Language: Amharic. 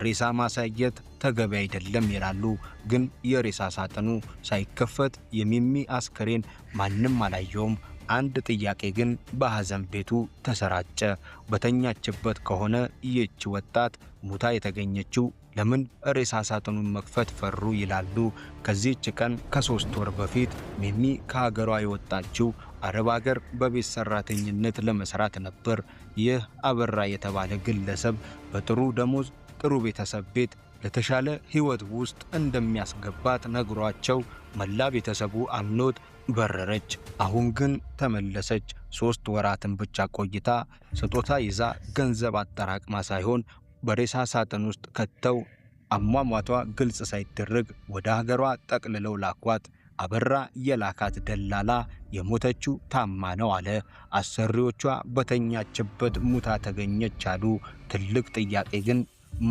ሬሳ ማሳየት ተገቢ አይደለም ይላሉ። ግን የሬሳ ሳጥኑ ሳይከፈት የሚሚ አስከሬን ማንም አላየውም። አንድ ጥያቄ ግን በሐዘን ቤቱ ተሰራጨ። በተኛችበት ከሆነ ይህች ወጣት ሙታ የተገኘችው ለምን ሬሳ ሳጥኑን መክፈት ፈሩ ይላሉ። ከዚህች ቀን ከ3 ወር በፊት ሚሚ ከሀገሯ የወጣችው አረብ ሀገር በቤት ሰራተኝነት ለመስራት ነበር። ይህ አበራ የተባለ ግለሰብ በጥሩ ደሞዝ ጥሩ ቤተሰብ ቤት ለተሻለ ህይወት ውስጥ እንደሚያስገባት ነግሯቸው መላ ቤተሰቡ አምኖት በረረች። አሁን ግን ተመለሰች። 3 ወራትን ብቻ ቆይታ ስጦታ ይዛ ገንዘብ አጠራቅማ ሳይሆን በሬሳ ሳጥን ውስጥ ከተው አሟሟቷ ግልጽ ሳይደረግ ወደ ሀገሯ ጠቅልለው ላኳት። አበራ የላካት ደላላ የሞተችው ታማ ነው አለ። አሰሪዎቿ በተኛችበት ሙታ ተገኘች አሉ። ትልቅ ጥያቄ ግን